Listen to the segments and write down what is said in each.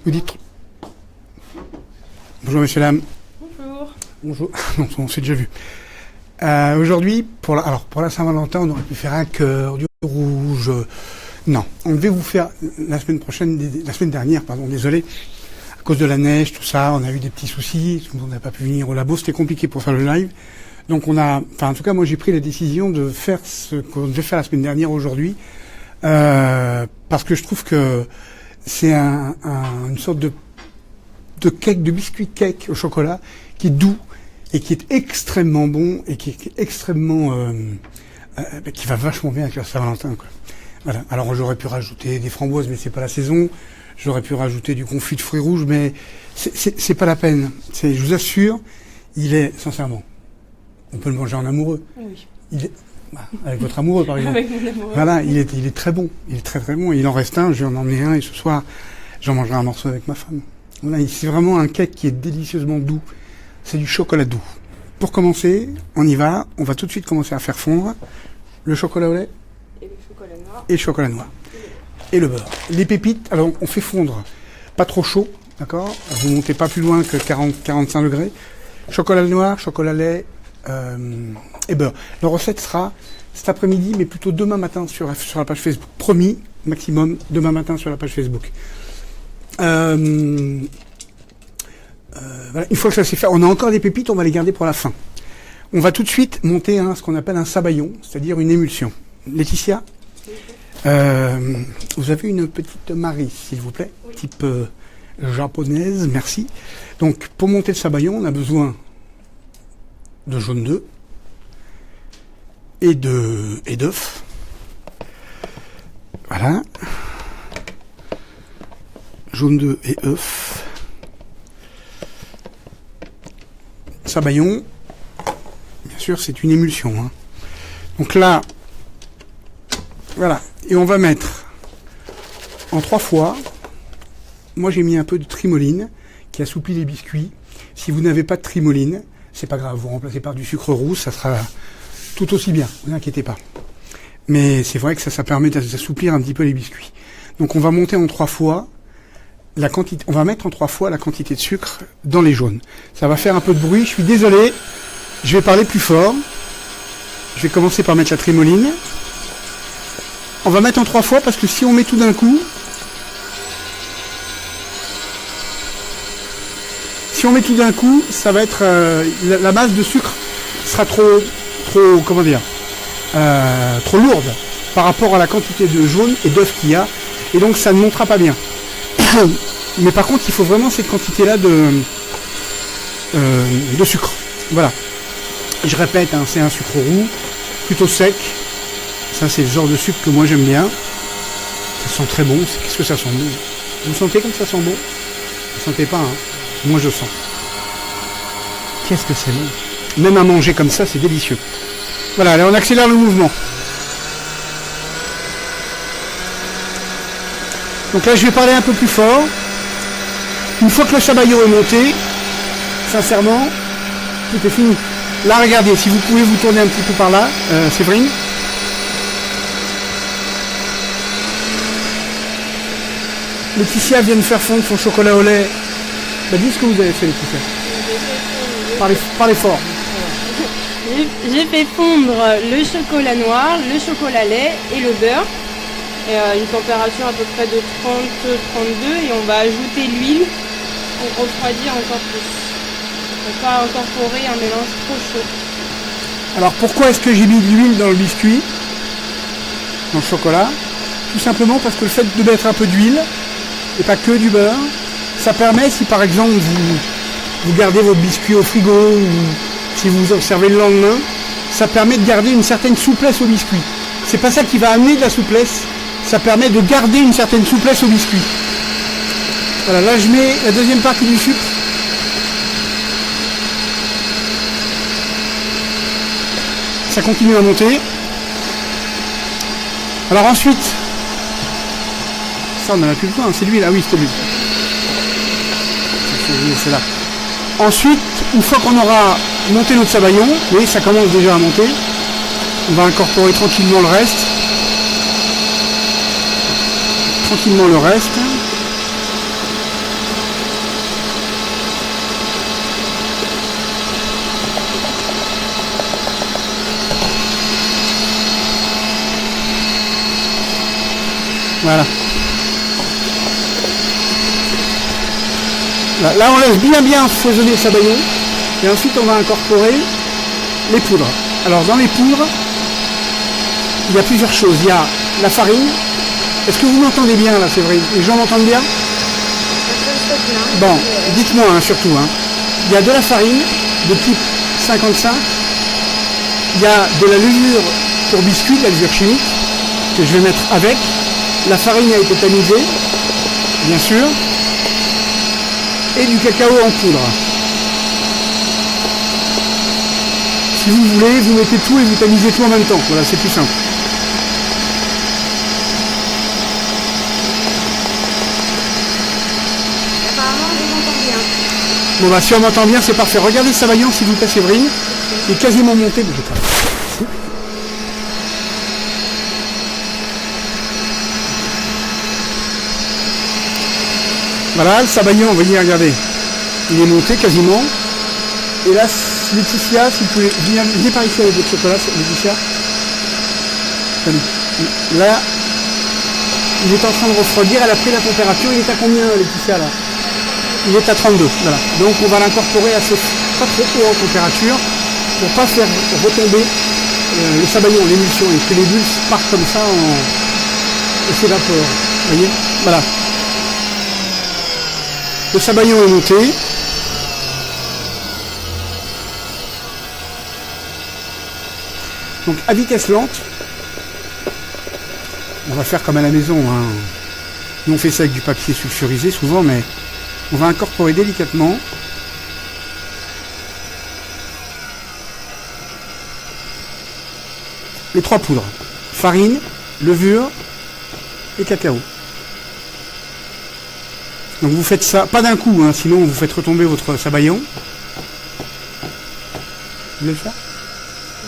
Vous dites. Bonjour monsieur, dame. Bonjour. Bonjour. Non, on s'est déjà vu. Aujourd'hui, pour la Saint-Valentin, on aurait pu faire un cœur, du rouge. Non, on devait vous faire la semaine dernière, désolé. À cause de la neige, tout ça, on a eu des petits soucis. On n'a pas pu venir au labo, c'était compliqué pour faire le live. Donc en tout cas, moi j'ai pris la décision de faire ce qu'on devait faire la semaine dernière aujourd'hui, parce que je trouve que c'est une sorte de cake, de biscuit cake au chocolat qui est doux et qui est extrêmement bon et qui est extrêmement qui va vachement bien avec la Saint-Valentin, quoi. Voilà. Alors j'aurais pu rajouter des framboises, mais c'est pas la saison. J'aurais pu rajouter du confit de fruits rouges, mais c'est pas la peine. Je vous assure, il est sincèrement. On peut le manger en amoureux. Oui. Avec votre amoureux, par exemple. Avec mon amoureux. Voilà, il est très bon. Il est très très bon. Il en reste un, je vais en emmener un, et ce soir, j'en mangerai un morceau avec ma femme. Voilà, c'est vraiment un cake qui est délicieusement doux. C'est du chocolat doux. Pour commencer, on y va. On va tout de suite commencer à faire fondre le chocolat au lait. Et le chocolat noir. Et le chocolat noir. Et le beurre. Les pépites, alors on fait fondre pas trop chaud, d'accord? Vous montez pas plus loin que 40-45 degrés. Chocolat noir, chocolat lait et beurre. La recette sera cet après-midi, mais plutôt demain matin sur la page Facebook. Promis, maximum, demain matin sur la page Facebook. Voilà. Une fois que ça s'est fait, on a encore des pépites, on va les garder pour la fin. On va tout de suite monter ce qu'on appelle un sabayon, c'est-à-dire une émulsion. Laetitia, vous avez une petite Marie, s'il vous plaît, oui. Type japonaise, merci. Donc, pour monter le sabayon, on a besoin de jaune d'œuf et d'œufs. Voilà. Jaune d'œuf et œufs. Sabayon, bien sûr, c'est une émulsion, hein. Donc là, voilà. Et on va mettre en 3 fois. Moi, j'ai mis un peu de trimoline qui assouplit les biscuits. Si vous n'avez pas de trimoline, c'est pas grave. Vous remplacez par du sucre roux, ça sera tout aussi bien. Ne vous inquiétez pas. Mais c'est vrai que ça permet d'assouplir un petit peu les biscuits. Donc, on va monter en 3 fois la quantité. On va mettre en 3 fois la quantité de sucre dans les jaunes. Ça va faire un peu de bruit. Je suis désolé. Je vais parler plus fort. Je vais commencer par mettre la trimoline. On va mettre en 3 fois parce que si on met tout d'un coup, ça va être la masse de sucre sera trop lourde par rapport à la quantité de jaune et d'œufs qu'il y a, et donc ça ne montera pas bien. Mais par contre, il faut vraiment cette quantité-là de sucre. Voilà. Je répète, c'est un sucre roux, plutôt sec. Ça, c'est le genre de sucre que moi j'aime bien. Ça sent très bon. Qu'est-ce que ça sent bon? Vous sentez comme ça sent bon? Vous ne sentez pas, hein? Moi, je sens. Qu'est-ce que c'est bon? Même à manger comme ça, c'est délicieux. Voilà, allez, on accélère le mouvement. Donc là, je vais parler un peu plus fort. Une fois que le sabayon est monté, sincèrement, tout est fini. Là, regardez, si vous pouvez vous tourner un petit peu par là, Séverine. Laetitia vient de faire fondre son chocolat au lait. Bah, dis ce que vous avez fait, Laetitia. Parlez fort. J'ai fait fondre le chocolat noir, le chocolat lait et le beurre. Et une température à peu près de 30-32, et on va ajouter l'huile pour refroidir encore plus. On ne peut pas incorporer un mélange trop chaud. Alors pourquoi est-ce que j'ai mis de l'huile dans le biscuit, dans le chocolat? Tout simplement parce que le fait de mettre un peu d'huile, et pas que du beurre, ça permet, si par exemple vous gardez votre biscuit au frigo, ou si vous observez le lendemain, ça permet de garder une certaine souplesse au biscuit. C'est pas ça qui va amener de la souplesse, ça permet de garder une certaine souplesse au biscuit. Voilà, là je mets la deuxième partie du sucre. Ça continue à monter. Alors ensuite, ça on n'en a plus le temps, c'est l'huile, ah oui c'est l'huile. C'est là. Ensuite, une fois qu'on aura monté notre sabayon, vous voyez ça commence déjà à monter, on va incorporer tranquillement le reste. Voilà. Là, on laisse bien foisonner le sabayon. Et ensuite, on va incorporer les poudres. Alors, dans les poudres, il y a plusieurs choses. Il y a la farine. Est-ce que vous m'entendez bien, là, Séverine? Les gens m'entendent bien? Bon, dites-moi, hein, surtout. Hein. Il y a de la farine de type 55. Il y a de la levure pour biscuits, de la levure chimique, que je vais mettre avec. La farine a été tamisée, bien sûr. Et du cacao en poudre. Si vous voulez, vous mettez tout et vous tamisez tout en même temps. Voilà, c'est plus simple. Apparemment, je m'entends bien. Bon bah si on m'entend bien, c'est parfait. Regardez le sabayon, s'il vous plaît, Séverine. Il est quasiment monté. Mais voilà, le sabayon, vous voyez, regardez. Il est monté quasiment. Et là, Laetitia, si vous pouvez venir par ici avec votre chocolat, Laetitia. Là, il est en train de refroidir. Elle a pris la température. Il est à combien, Laetitia, là? Il est à 32. Voilà. Donc, on va l'incorporer assez pas trop haut en température pour pas faire retomber le sabayon, l'émulsion, et que les bulles partent comme ça et s'évaporent. Vous voyez? Voilà. Le sabayon est monté. Donc à vitesse lente, on va faire comme à la maison. Hein. Nous on fait ça avec du papier sulfurisé souvent, mais on va incorporer délicatement les trois poudres. Farine, levure et cacao. Donc vous faites ça, pas d'un coup, hein, sinon vous faites retomber votre sabayon. Vous voulez le faire?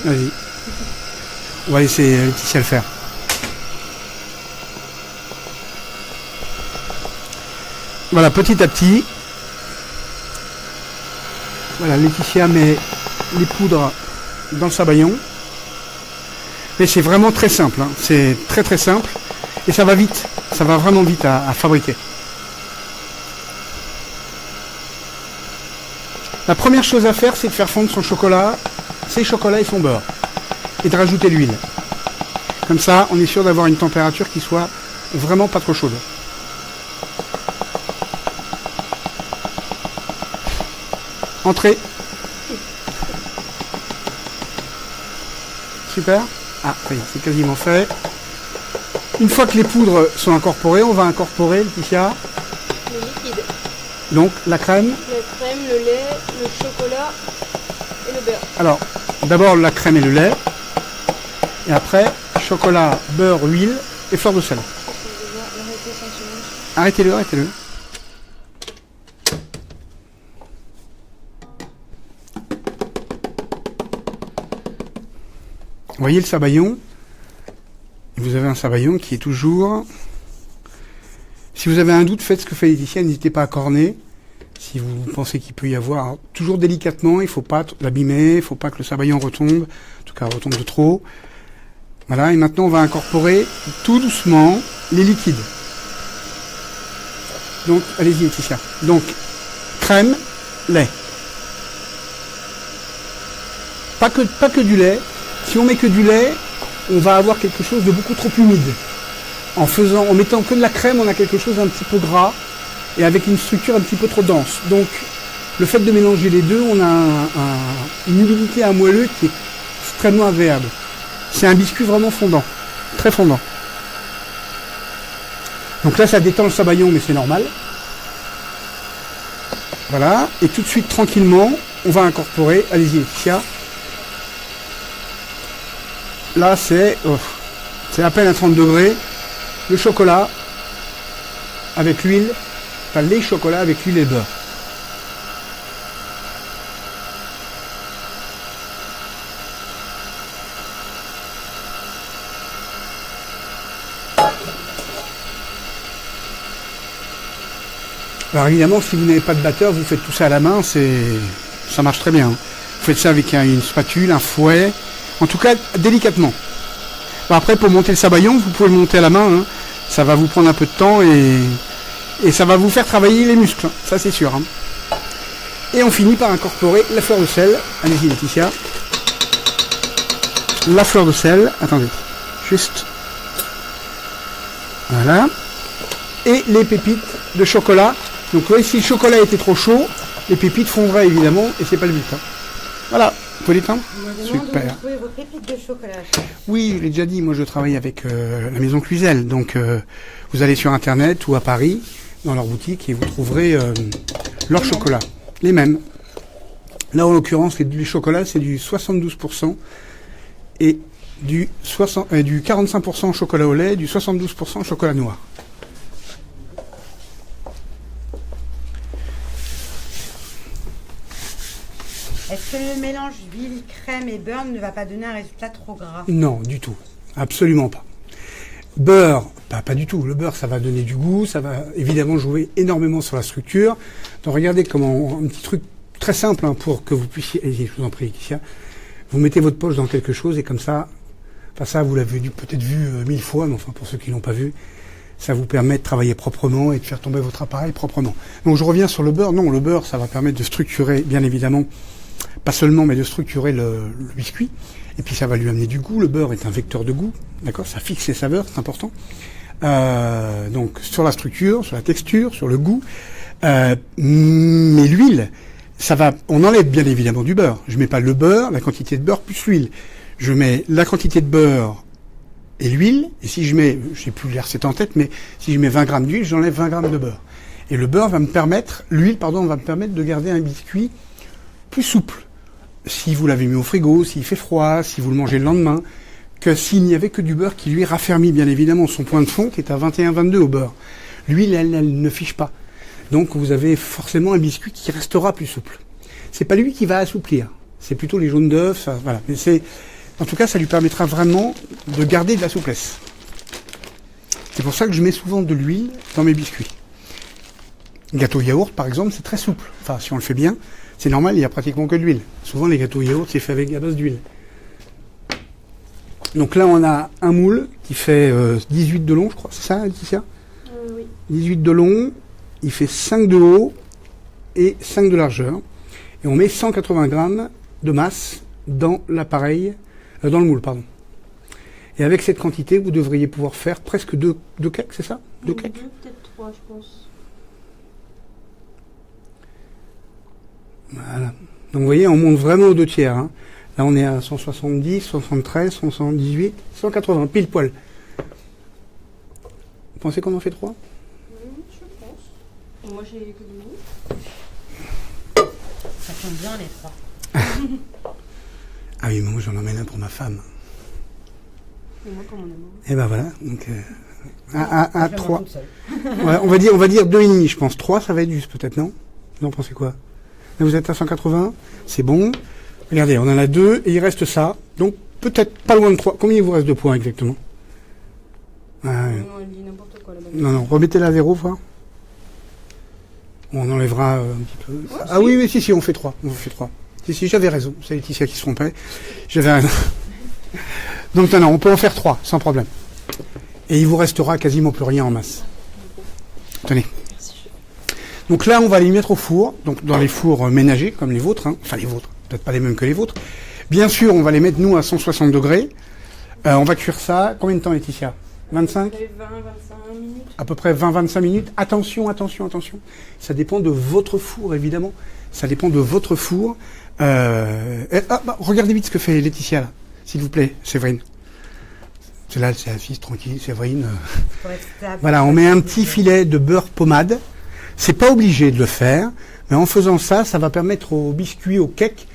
Vas-y. On va laisser Laetitia le faire. Voilà, petit à petit. Voilà, Laetitia met les poudres dans le sabayon. Mais c'est vraiment très simple, hein. C'est très très simple. Et ça va vite, ça va vraiment vite à fabriquer. La première chose à faire, c'est de faire fondre son chocolat, ses chocolats et son beurre. Et de rajouter l'huile. Comme ça, on est sûr d'avoir une température qui soit vraiment pas trop chaude. Entrez. Super. Ah, ça y est, c'est quasiment fait. Une fois que les poudres sont incorporées, on va incorporer, Laetitia, Le liquide. donc la crème. La crème, le lait, le chocolat et le beurre. Alors, d'abord la crème et le lait. Et après, chocolat, beurre, huile et fleur de sel. Arrêtez-le, arrêtez-le. Vous voyez le sabayon? Vous avez un sabayon qui est toujours... Si vous avez un doute, faites ce que fait Laetitia, n'hésitez pas à corner. Si vous pensez qu'il peut y avoir... Alors, toujours délicatement, il ne faut pas l'abîmer, il ne faut pas que le sabayon retombe. En tout cas, retombe de trop. Voilà, et maintenant on va incorporer tout doucement les liquides. Donc, allez-y Laetitia. Donc, crème, lait. Pas que du lait. Si on met que du lait, on va avoir quelque chose de beaucoup trop humide. En mettant que de la crème, on a quelque chose d'un petit peu gras et avec une structure un petit peu trop dense. Donc, le fait de mélanger les deux, on a une humidité à moelleux qui est extrêmement agréable. C'est un biscuit vraiment fondant, très fondant. Donc là, ça détend le sabayon, mais c'est normal. Voilà, et tout de suite, tranquillement, on va incorporer, allez-y Laetitia. Là, c'est à peine à 30 degrés, le chocolat avec l'huile, enfin les chocolats avec l'huile et le beurre. Alors évidemment, si vous n'avez pas de batteur, vous faites tout ça à la main, ça marche très bien. Vous faites ça avec une spatule, un fouet, en tout cas délicatement. Alors après, pour monter le sabayon, vous pouvez le monter à la main. Hein. ça va vous prendre un peu de temps et ça va vous faire travailler les muscles, ça c'est sûr. Hein. Et on finit par incorporer la fleur de sel. Allez-y Laetitia. La fleur de sel, attendez, juste. Voilà. Et les pépites de chocolat. Donc oui, si le chocolat était trop chaud, les pépites fondraient évidemment et c'est pas le but. Hein. Voilà, vous pouvez l'éteindre ? Super. Vous trouvez vos pépites de chocolat. Oui, je l'ai déjà dit, moi je travaille avec la maison Cluzel. Donc vous allez sur internet ou à Paris, dans leur boutique, et vous trouverez leur chocolat. Les mêmes. Là en l'occurrence, les chocolats c'est du 72% et du 45% chocolat au lait, du 72% chocolat noir. Est-ce que le mélange huile, crème et beurre ne va pas donner un résultat trop gras? Non, du tout. Absolument pas. Beurre, pas du tout. Le beurre, ça va donner du goût, ça va évidemment jouer énormément sur la structure. Donc regardez comment, un petit truc très simple hein, pour que vous puissiez, allez-y, je vous en prie, Laetitia, vous mettez votre poche dans quelque chose et comme ça, enfin ça vous l'avez peut-être vu 1000 fois, mais enfin pour ceux qui l'ont pas vu, ça vous permet de travailler proprement et de faire tomber votre appareil proprement. Donc je reviens sur le beurre. Non, le beurre, ça va permettre de structurer, bien évidemment, pas seulement, mais de structurer le biscuit. Et puis ça va lui amener du goût. Le beurre est un vecteur de goût, d'accord ? Ça fixe les saveurs, c'est important. Donc sur la structure, sur la texture, sur le goût. Mais l'huile, ça va. On enlève bien évidemment du beurre. Je mets pas le beurre, la quantité de beurre plus l'huile. Je mets la quantité de beurre et l'huile. Et si je mets, je sais plus les recettes en tête, mais si je mets 20 grammes d'huile, j'enlève 20 grammes de beurre. Et le beurre va me permettre, l'huile, pardon, va me permettre de garder un biscuit plus souple. Si vous l'avez mis au frigo, s'il fait froid, si vous le mangez le lendemain, que s'il n'y avait que du beurre qui lui raffermit bien évidemment son point de fond qui est à 21-22 au beurre. L'huile, elle ne fiche pas. Donc vous avez forcément un biscuit qui restera plus souple. C'est pas lui qui va assouplir, c'est plutôt les jaunes d'œufs, ça, voilà. Mais en tout cas, ça lui permettra vraiment de garder de la souplesse. C'est pour ça que je mets souvent de l'huile dans mes biscuits. Gâteau yaourt, par exemple, c'est très souple. Enfin, si on le fait bien, c'est normal, il n'y a pratiquement que de l'huile. Souvent, les gâteaux yaourt, c'est fait avec à base d'huile. Donc là, on a un moule qui fait 18 de long, je crois. C'est ça, Laetitia ? Oui. 18 de long, il fait 5 de haut et 5 de largeur. Et on met 180 grammes de masse dans l'appareil, dans le moule, pardon. Et avec cette quantité, vous devriez pouvoir faire presque deux cakes, c'est ça ? Deux cakes ? Peut-être 3, je pense. Voilà. Donc vous voyez, on monte vraiment aux 2 tiers. Hein. Là, on est à 170, 73, 178, 180, pile poil. Vous pensez qu'on en fait 3 ? Je pense. Moi, j'ai que 2 minutes. Ça tombe bien les 3. Ah oui, mais moi j'en emmène un pour ma femme. Et moi, pour mon amour. Et ben voilà, donc à 3. Ouais, on va dire 2,5 je pense. 3 ça va être juste peut-être, non ? Vous en pensez quoi ? Là vous êtes à 180, c'est bon. Regardez, on en a 2 et il reste ça. Donc peut-être pas loin de 3. Combien il vous reste de points exactement ? Non, elle dit n'importe quoi là-bas. Non, remettez-la à 0, voir. On enlèvera un petit peu. Ouais, Ah oui, si, on fait 3. On fait 3. Si, j'avais raison. C'est Laetitia qui se trompait. J'avais raison. Donc non, on peut en faire 3, sans problème. Et il vous restera quasiment plus rien en masse. Tenez. Donc là, on va les mettre au four, donc dans les fours ménagers, comme les vôtres, hein. Enfin les vôtres, peut-être pas les mêmes que les vôtres. Bien sûr, on va les mettre, nous, à 160 degrés. On va cuire ça. Combien de temps, Laetitia ? 25 ? 20-25 minutes. À peu près 20-25 minutes. Attention. Ça dépend de votre four, évidemment. Ça dépend de votre four. Regardez vite ce que fait Laetitia, là. S'il vous plaît, Séverine. C'est là, c'est assise, tranquille, Séverine. Voilà, on met un petit filet de beurre pommade. C'est pas obligé de le faire, mais en faisant ça, ça va permettre au biscuit, au cake,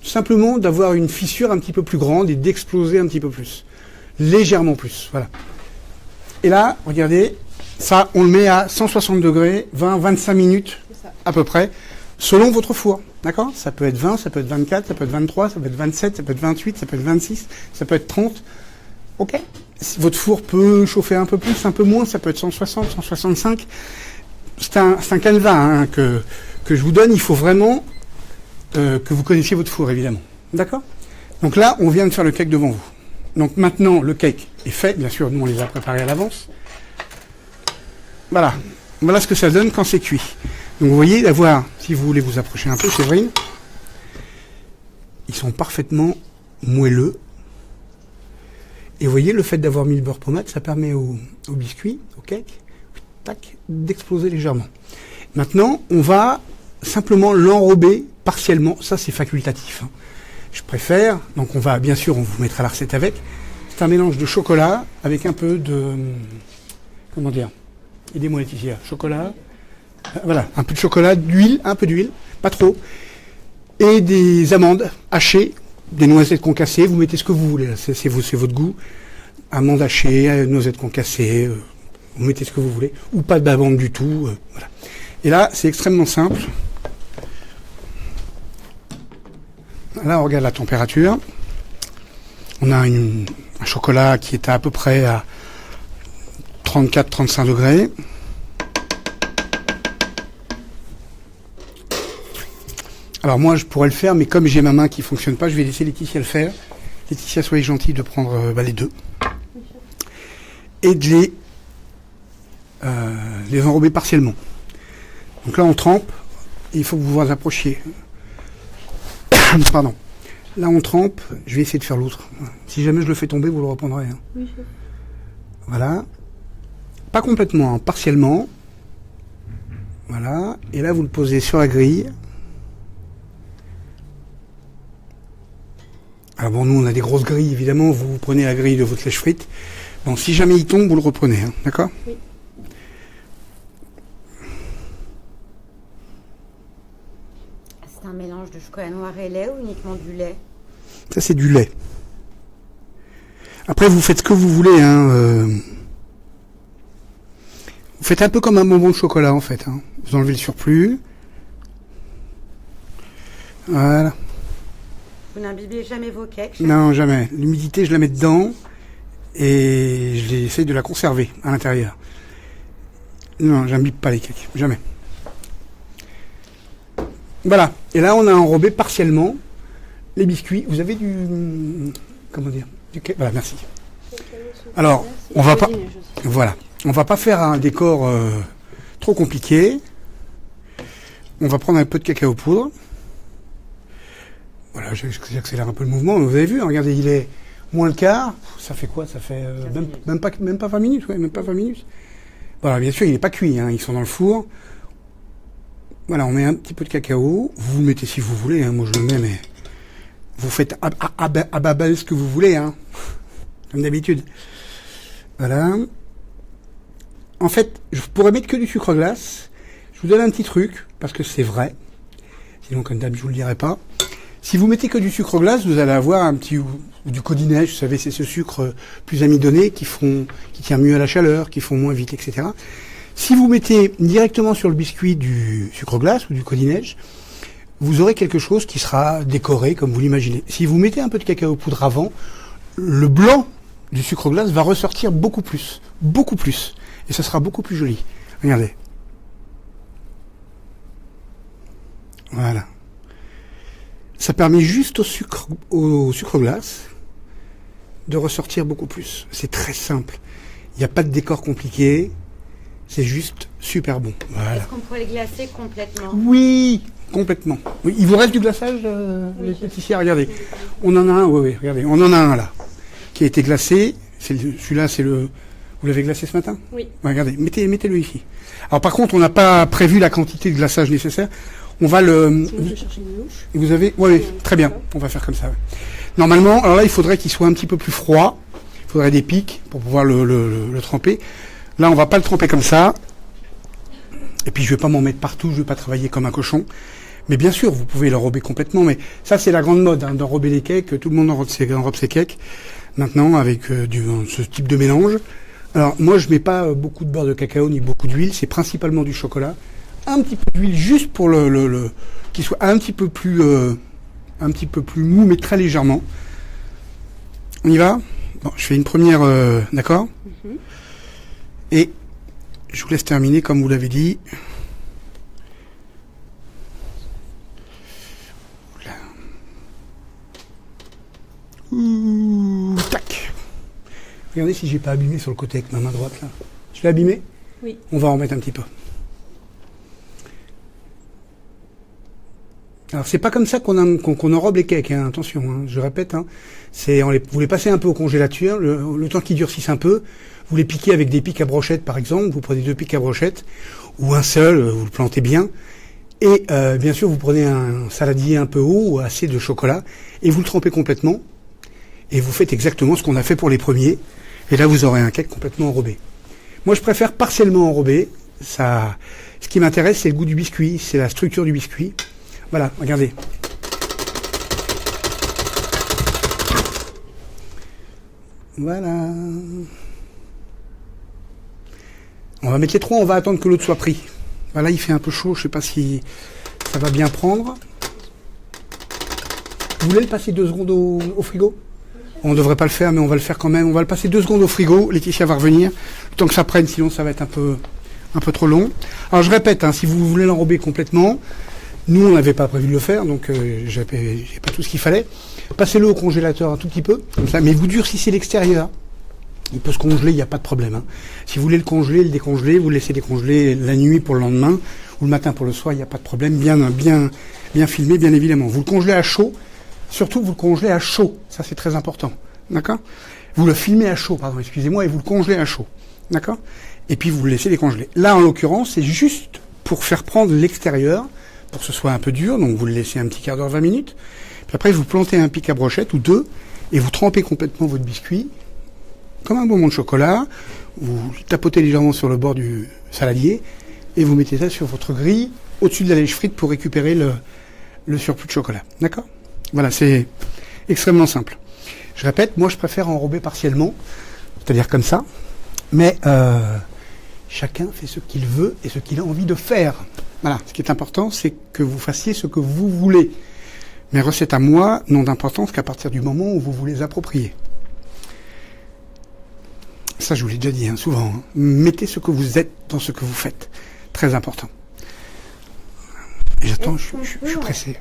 simplement d'avoir une fissure un petit peu plus grande et d'exploser un petit peu plus. Légèrement plus, voilà. Et là, regardez, ça, on le met à 160 degrés, 20-25 minutes, à peu près, selon votre four, d'accord ? Ça peut être 20, ça peut être 24, ça peut être 23, ça peut être 27, ça peut être 28, ça peut être 26, ça peut être 30, ok ? Votre four peut chauffer un peu plus, un peu moins, ça peut être 160, 165. C'est un canevas hein, que je vous donne. Il faut vraiment que vous connaissiez votre four, évidemment. D'accord ? Donc là, on vient de faire le cake devant vous. Donc maintenant, le cake est fait. Bien sûr, nous, on les a préparés à l'avance. Voilà. Voilà ce que ça donne quand c'est cuit. Donc vous voyez, d'avoir, si vous voulez vous approcher un peu, Séverine, ils sont parfaitement moelleux. Et vous voyez, le fait d'avoir mis le beurre pommade, ça permet au biscuit, au cake, tac, d'exploser légèrement. Maintenant, on va simplement l'enrober partiellement. Ça, c'est facultatif, hein. Je préfère, donc on va, bien sûr, on vous mettra la recette avec. C'est un mélange de chocolat avec un peu de, comment dire, aidez-moi Laetitia, chocolat, voilà, un peu de chocolat, d'huile, un peu d'huile, pas trop, et des amandes hachées, des noisettes concassées, vous mettez ce que vous voulez, c'est votre goût, amandes hachées, noisettes concassées, vous mettez ce que vous voulez, ou pas d'amandes du tout, voilà. Et là, c'est extrêmement simple. Là, on regarde la température. On a un chocolat qui est à peu près à 34-35 degrés. Alors moi, je pourrais le faire, mais comme j'ai ma main qui fonctionne pas, je vais laisser Laetitia le faire. Laetitia, soyez gentille de prendre les deux. Et de les enrober partiellement. Donc là, on trempe. Et il faut que vous vous approchiez. Pardon. Là, on trempe. Je vais essayer de faire l'autre. Si jamais je le fais tomber, vous le reprendrez. Hein. Oui, chef. Voilà. Pas complètement, hein, partiellement. Voilà. Et là, vous le posez sur la grille. Alors bon, nous, on a des grosses grilles, évidemment. Vous prenez la grille de votre lèche frite. Bon, si jamais il tombe, vous le reprenez. Hein, d'accord ? Oui. C'est un mélange de chocolat noir et lait ou uniquement du lait? Ça, c'est du lait. Après, vous faites ce que vous voulez. Hein, Vous faites un peu comme un bonbon de chocolat, en fait. Hein. Vous enlevez le surplus. Voilà. Vous n'imbibez jamais vos cakes? Non, jamais. L'humidité, je la mets dedans et j'essaie de la conserver à l'intérieur. Non, j'imbibe pas les cakes. Jamais. Voilà. Et là, on a enrobé partiellement les biscuits. Vous avez du... Comment dire? Voilà, merci. Alors, on va pas... Voilà. On va pas faire un décor trop compliqué. On va prendre un peu de cacao poudre. Voilà, j'accélère un peu le mouvement. Vous avez vu, hein, regardez, il est moins le quart. Ça fait quoi? Ça fait même pas 20 minutes. Ouais, même pas 20 minutes. Voilà, bien sûr, il n'est pas cuit. Hein, ils sont dans le four. Voilà, on met un petit peu de cacao. Vous le mettez si vous voulez. Hein, moi, je le mets, mais vous faites à bas ce que vous voulez. Hein, comme d'habitude. Voilà. En fait, je pourrais mettre que du sucre glace. Je vous donne un petit truc, parce que c'est vrai. Sinon, comme d'hab, je vous le dirai pas. Si vous mettez que du sucre glace, vous allez avoir un petit, ou du codinège, vous savez, c'est ce sucre plus amidonné qui tient mieux à la chaleur, qui font moins vite, etc. Si vous mettez directement sur le biscuit du sucre glace ou du codinège, vous aurez quelque chose qui sera décoré comme vous l'imaginez. Si vous mettez un peu de cacao poudre avant, le blanc du sucre glace va ressortir beaucoup plus. Et ça sera beaucoup plus joli. Regardez. Voilà. Ça permet juste au sucre glace de ressortir beaucoup plus. C'est très simple. Il n'y a pas de décor compliqué. C'est juste super bon. Voilà. Est-ce qu'on pourrait les glacer complètement? Oui, complètement. Oui, il vous reste du glaçage, les Laetitia? Regardez. On en a un, oui, regardez. On en a un là, qui a été glacé. Celui-là, c'est le... Vous l'avez glacé ce matin? Oui. Regardez, mettez-le ici. Alors par contre, on n'a pas prévu la quantité de glaçage nécessaire. On va le... Si vous cherchez une louche. Vous avez... Oui, très bien. On va faire comme ça. Ouais. Normalement, alors là, il faudrait qu'il soit un petit peu plus froid. Il faudrait des pics pour pouvoir le tremper. Là, on va pas le tremper comme ça. Et puis, je vais pas m'en mettre partout. Je vais pas travailler comme un cochon. Mais bien sûr, vous pouvez l'enrober complètement. Mais ça, c'est la grande mode, hein, d'enrober les cakes. Tout le monde enrobe ses cakes. Maintenant, avec ce type de mélange. Alors, moi, je mets pas beaucoup de beurre de cacao ni beaucoup d'huile. C'est principalement du chocolat. Un petit peu d'huile juste pour qu'il soit un petit peu plus mou, mais très légèrement. On y va? Bon, je fais une première, d'accord? Mm-hmm. Et je vous laisse terminer comme vous l'avez dit. Ouh, tac. Regardez si j'ai pas abîmé sur le côté avec ma main droite là. Je l'ai abîmé? Oui. On va en mettre un petit peu. Alors c'est pas comme ça qu'on enrobe les cakes, hein, attention, hein, je répète, hein, vous les passez un peu au congélateur, le temps qu'ils durcissent un peu, vous les piquez avec des pics à brochettes par exemple, vous prenez 2 pics à brochettes, ou un seul, vous le plantez bien, et bien sûr vous prenez un saladier un peu haut, ou assez de chocolat, et vous le trempez complètement, et vous faites exactement ce qu'on a fait pour les premiers, et là vous aurez un cake complètement enrobé. Moi je préfère partiellement enrobé, ce qui m'intéresse c'est le goût du biscuit, c'est la structure du biscuit. Voilà, regardez. Voilà. On va mettre les 3, on va attendre que l'autre soit pris. Voilà, il fait un peu chaud, je sais pas si ça va bien prendre. Vous voulez le passer 2 secondes au frigo? On ne devrait pas le faire, mais on va le faire quand même. On va le passer 2 secondes au frigo. Laetitia va revenir. Le temps que ça prenne, sinon ça va être un peu trop long. Alors je répète, hein, si vous voulez l'enrober complètement, nous on n'avait pas prévu de le faire, donc j'ai pas tout ce qu'il fallait. Passez-le au congélateur un tout petit peu, comme ça, mais vous durcissez l'extérieur. Il peut se congeler, il n'y a pas de problème. Hein. Si vous voulez le congeler, le décongeler, vous le laissez décongeler la nuit pour le lendemain, ou le matin pour le soir, il n'y a pas de problème. Bien filmé, bien évidemment. Vous le congelez à chaud, surtout vous le congelez à chaud, ça c'est très important. D'accord? Vous le filmez à chaud, pardon, excusez-moi, et vous le congelez à chaud. D'accord? Et puis vous le laissez décongeler. Là, en l'occurrence, c'est juste pour faire prendre l'extérieur, pour que ce soit un peu dur, donc vous le laissez un petit quart d'heure, 20 minutes. Puis après, vous plantez un pic à brochette ou 2, et vous trempez complètement votre biscuit, comme un bonbon de chocolat, vous tapotez légèrement sur le bord du saladier, et vous mettez ça sur votre grille, au-dessus de la lèche frite pour récupérer le surplus de chocolat. D'accord? Voilà, c'est extrêmement simple. Je répète, moi je préfère enrober partiellement, c'est-à-dire comme ça, mais chacun fait ce qu'il veut et ce qu'il a envie de faire. Voilà, ce qui est important, c'est que vous fassiez ce que vous voulez. Mes recettes à moi n'ont d'importance qu'à partir du moment où vous vous les appropriez. Ça, je vous l'ai déjà dit, hein, souvent. Hein. Mettez ce que vous êtes dans ce que vous faites. Très important. Et j'attends, je suis pressé.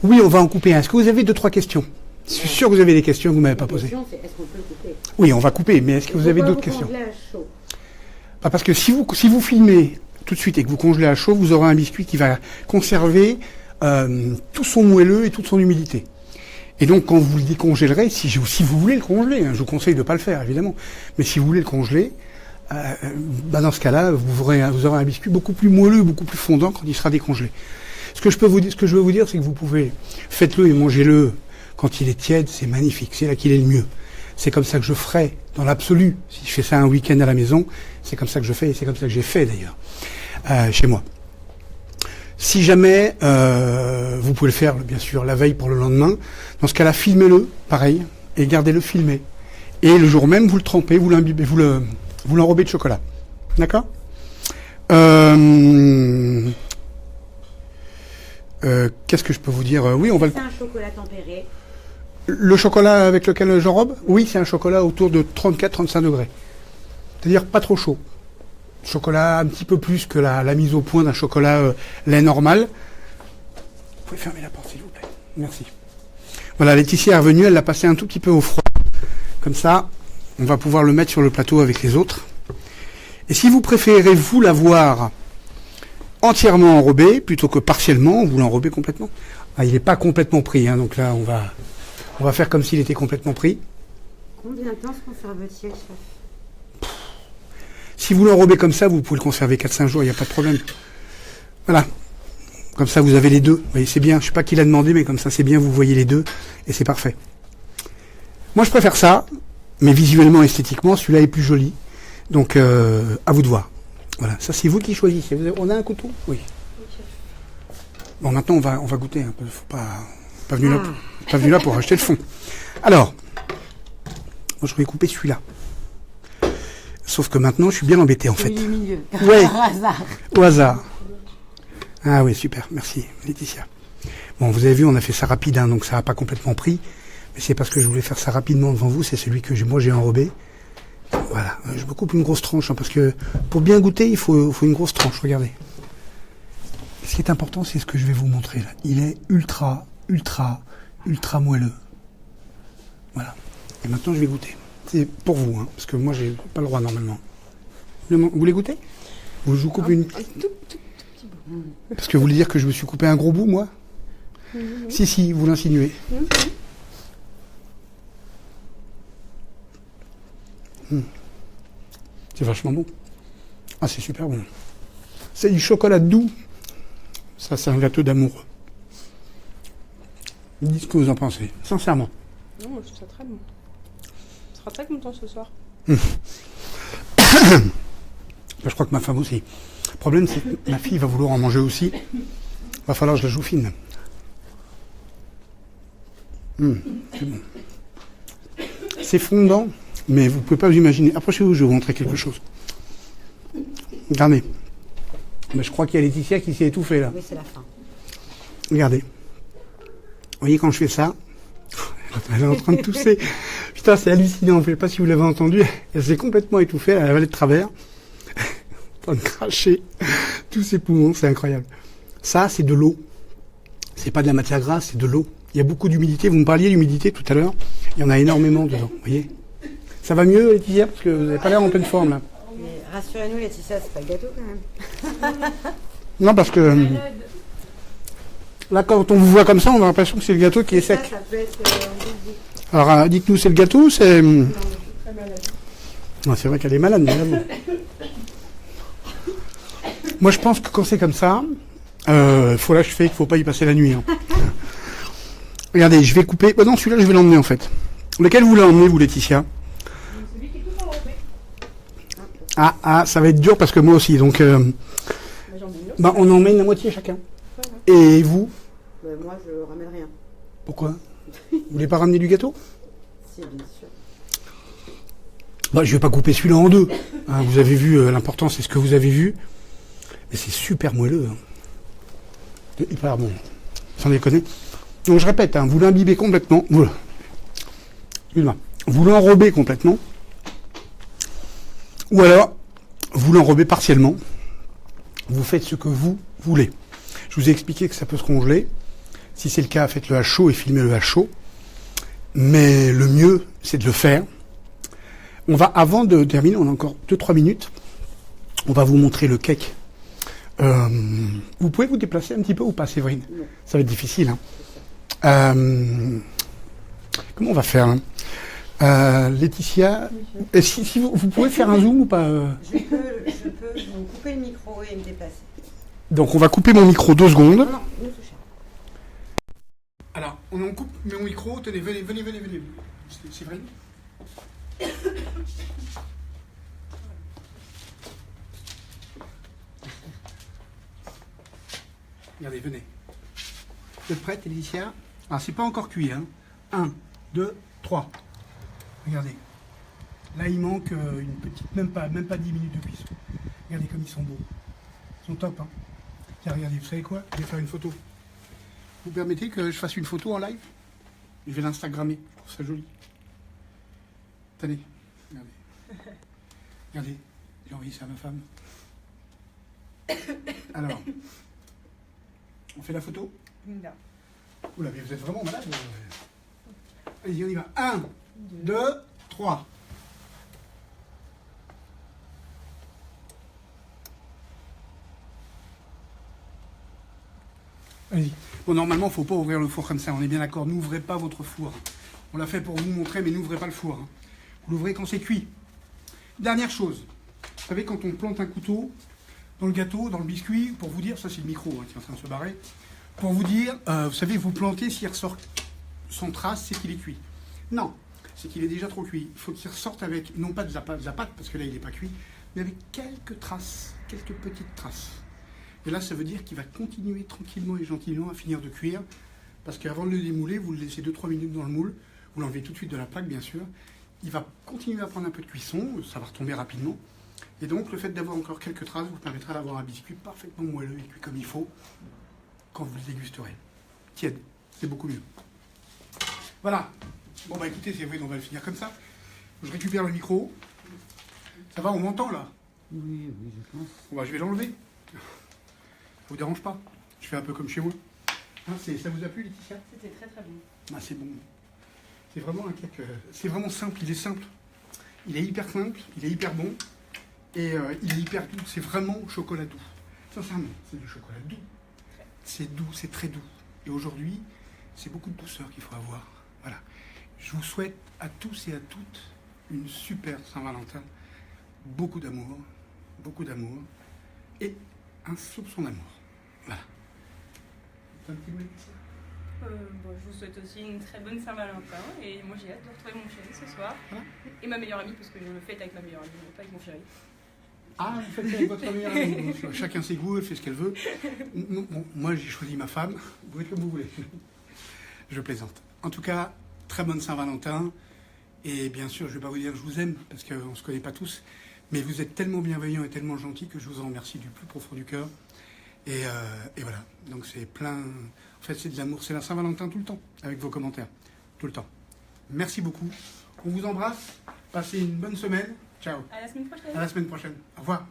Oui, on va en couper un. Est-ce que vous avez 2-3 questions? Je suis sûr que vous avez des questions que vous ne m'avez pas posées. Est-ce qu'on peut le couper? Oui, on va couper, mais est-ce que vous avez d'autres questions? Parce que si vous filmez tout de suite et que vous congelez à chaud, vous aurez un biscuit qui va conserver tout son moelleux et toute son humidité. Et donc, quand vous le décongélerez, si vous voulez le congeler, hein, je vous conseille de ne pas le faire, évidemment, mais si vous voulez le congeler, dans ce cas-là, vous aurez un biscuit beaucoup plus moelleux, beaucoup plus fondant quand il sera décongelé. Ce que je veux vous dire, c'est que vous pouvez, faites-le et mangez-le quand il est tiède, c'est magnifique, c'est là qu'il est le mieux. C'est comme ça que je ferai, dans l'absolu. Si je fais ça un week-end à la maison, c'est comme ça que je fais, et c'est comme ça que j'ai fait d'ailleurs, chez moi. Si jamais vous pouvez le faire, bien sûr, la veille pour le lendemain, dans ce cas-là, filmez-le, pareil, et gardez-le filmé. Et le jour même, vous le trempez, vous l'imbibez, vous l'enrobez de chocolat. D'accord? Qu'est-ce que je peux vous dire? Oui, on va le... C'est un chocolat tempéré. Le chocolat avec lequel j'enrobe? Oui, c'est un chocolat autour de 34-35 degrés. C'est-à-dire pas trop chaud. Chocolat un petit peu plus que la mise au point d'un chocolat lait normal. Vous pouvez fermer la porte, s'il vous plaît. Merci. Voilà, Laetitia est revenue, elle l'a passé un tout petit peu au froid. Comme ça, on va pouvoir le mettre sur le plateau avec les autres. Et si vous préférez, vous, l'avoir entièrement enrobé, plutôt que partiellement, vous l'enrobez complètement. Ah, il n'est pas complètement pris, hein, donc là, on va faire comme s'il était complètement pris. Combien de temps se conserve-t-il, chef? Si vous l'enrobez comme ça, vous pouvez le conserver 4-5 jours, il n'y a pas de problème. Voilà. Comme ça, vous avez les deux. Vous voyez, c'est bien. Je ne sais pas qui l'a demandé, mais comme ça, c'est bien, vous voyez les deux, et c'est parfait. Moi, je préfère ça, mais visuellement, esthétiquement, celui-là est plus joli. Donc, à vous de voir. Voilà. Ça, c'est vous qui choisissez. On a un couteau? Oui. Bon, maintenant, on va goûter un peu. Faut pas venu là pour acheter le fond. Alors, moi, je vais couper celui-là. Sauf que maintenant, je suis bien embêté, en fait. Oui, milieu. Ouais. Au hasard. Au hasard. Ah oui, super. Merci, Laetitia. Bon, vous avez vu, on a fait ça rapide, hein, donc ça n'a pas complètement pris. Mais c'est parce que je voulais faire ça rapidement devant vous. C'est celui que moi, j'ai enrobé. Voilà. Je me coupe une grosse tranche, hein, parce que pour bien goûter, il faut une grosse tranche. Regardez. Ce qui est important, c'est ce que je vais vous montrer, là. Il est ultra moelleux. Voilà. Et maintenant, je vais goûter. C'est pour vous, hein, parce que moi, j'ai pas le droit normalement. Vous voulez goûter? Je vous coupe une... Parce que vous voulez dire que je me suis coupé un gros bout, moi? Si, vous l'insinuez. C'est vachement bon. Ah, c'est super bon. C'est du chocolat doux. Ça, c'est un gâteau d'amoureux. Dites ce que vous en pensez, sincèrement. Non, moi, je trouve ça très bon. Tu seras très content ce soir. Je crois que ma femme aussi. Le problème, c'est que ma fille va vouloir en manger aussi. Va falloir que je la joue fine. C'est bon. C'est fondant, mais vous ne pouvez pas vous imaginer. Approchez-vous, je vais vous montrer quelque chose. Regardez. Mais je crois qu'il y a Laetitia qui s'est étouffée là. Oui, c'est la fin. Regardez. Vous voyez quand je fais ça, elle est en train de tousser. Putain, c'est hallucinant. Je ne sais pas si vous l'avez entendu. Elle s'est complètement étouffée. Elle a avalé de travers. En train de cracher tous ses poumons. C'est incroyable. Ça, c'est de l'eau. C'est pas de la matière grasse, c'est de l'eau. Il y a beaucoup d'humidité. Vous me parliez d'humidité tout à l'heure. Il y en a énormément dedans. Vous voyez. Ça va mieux, Laetitia, parce que vous n'avez pas l'air en pleine forme là. Mais rassurez-nous, Laetitia, c'est pas le gâteau quand même. Non, parce que là, quand on vous voit comme ça, on a l'impression que c'est le gâteau qui est sec. Ça peut être Alors, dites-nous, c'est le gâteau ou c'est... Ah, c'est vrai qu'elle est malade, mais là, bon. Moi, je pense que quand c'est comme ça, faut l'achever, qu'il ne faut pas y passer la nuit. Hein. Regardez, je vais couper... Oh non, celui-là, je vais l'emmener, en fait. Lequel vous l'emmenez, vous, Laetitia? Celui qui est tout enrobé. Ah, ça va être dur, parce que moi aussi, donc... on emmène la moitié chacun. Voilà. Et vous? moi, je ramène rien. Pourquoi? Vous voulez pas ramener du gâteau? Si, bien sûr. Je vais pas couper celui-là en deux. Hein, vous avez vu, l'important c'est ce que vous avez vu. Mais c'est super moelleux. Hein. Hyper bon. Sans déconner. Donc je répète, hein, vous l'imbibez complètement. Excuse-moi. Vous l'enrobez complètement. Ou alors, vous l'enrobez partiellement. Vous faites ce que vous voulez. Je vous ai expliqué que ça peut se congeler. Si c'est le cas, faites-le à chaud et filmez-le à chaud. Mais le mieux, c'est de le faire. On va, avant de terminer, on a encore 2-3 minutes. On va vous montrer le cake. Vous pouvez vous déplacer un petit peu ou pas, Séverine? Ça va être difficile. Hein. Comment on va faire hein Laetitia, si vous pouvez faire un zoom ou pas Je peux vous couper le micro et me déplacer. Donc on va couper mon micro 2 secondes. Non, nous touchons. Alors, on coupe mon micro. Tenez, venez. Séverine. Regardez, venez. Vous êtes prête, Laetitia? Alors, c'est pas encore cuit, hein. 1, 2, 3. Regardez. Là, il manque une petite, même pas 10 minutes de cuisson. Regardez comme ils sont beaux. Ils sont top, hein. Tiens, regardez, vous savez quoi? Je vais faire une photo. Vous permettez que je fasse une photo en live? Je vais l'Instagrammer. Je trouve ça joli. Tenez, regardez. Regardez, j'ai envoyé ça à ma femme. Alors, on fait la photo? Non. Oula, mais vous êtes vraiment malade. Allez-y, on y va. 1, 2, 3. Allez-y. Bon, normalement, il ne faut pas ouvrir le four comme ça. On est bien d'accord. N'ouvrez pas votre four. On l'a fait pour vous montrer, mais n'ouvrez pas le four. Hein. Vous l'ouvrez quand c'est cuit. Dernière chose. Vous savez, quand on plante un couteau dans le gâteau, dans le biscuit, pour vous dire, ça c'est le micro hein, qui est en train de se barrer, pour vous dire, vous savez, vous plantez, s'il ressort sans trace, c'est qu'il est cuit. Non, c'est qu'il est déjà trop cuit. Il faut qu'il ressorte avec, non pas de la pâte, parce que là il n'est pas cuit, mais avec quelques traces, quelques petites traces. Et là, ça veut dire qu'il va continuer tranquillement et gentiment à finir de cuire, parce qu'avant de le démouler, vous le laissez 2-3 minutes dans le moule, vous l'enlevez tout de suite de la plaque, bien sûr. Il va continuer à prendre un peu de cuisson, ça va retomber rapidement. Et donc, le fait d'avoir encore quelques traces vous permettra d'avoir un biscuit parfaitement moelleux et cuit comme il faut quand vous le dégusterez. Tiède, c'est beaucoup mieux. Voilà. Bon, bah écoutez, c'est vrai, on va le finir comme ça. Je récupère le micro. Ça va, on m'entend là? Oui, je pense. Bon, bah, je vais l'enlever. Ça vous dérange pas? Je fais un peu comme chez moi. Hein, ça vous a plu, Laetitia? C'était très très bon. Ah, c'est bon. C'est vraiment un cake. C'est vraiment simple, il est simple. Il est hyper simple, il est hyper bon. Et il est hyper doux, c'est vraiment au chocolat doux. Sincèrement, c'est du chocolat doux. C'est doux, c'est très doux. Et aujourd'hui, c'est beaucoup de douceur qu'il faut avoir. Voilà. Je vous souhaite à tous et à toutes une super Saint-Valentin. Beaucoup d'amour et un soupçon d'amour. Voilà. Un petit mot, Laetitia ? Je vous souhaite aussi une très bonne Saint-Valentin et moi j'ai hâte de retrouver mon chéri ce soir Voilà. et ma meilleure amie parce que je le fête avec ma meilleure amie, mais pas avec mon chéri. Ah, vous faites ça avec votre meilleure amie. Chacun ses goûts, elle fait ce qu'elle veut. Moi, j'ai choisi ma femme. Vous faites comme vous voulez. Je plaisante. En tout cas, très bonne Saint-Valentin. Et bien sûr, je ne vais pas vous dire que je vous aime, parce qu'on ne se connaît pas tous. Mais vous êtes tellement bienveillants et tellement gentils que je vous en remercie du plus profond du cœur. Et voilà. Donc c'est plein... En fait, c'est de l'amour. C'est la Saint-Valentin tout le temps, avec vos commentaires. Tout le temps. Merci beaucoup. On vous embrasse. Passez une bonne semaine. Ciao. À la semaine prochaine. À la semaine prochaine. Au revoir.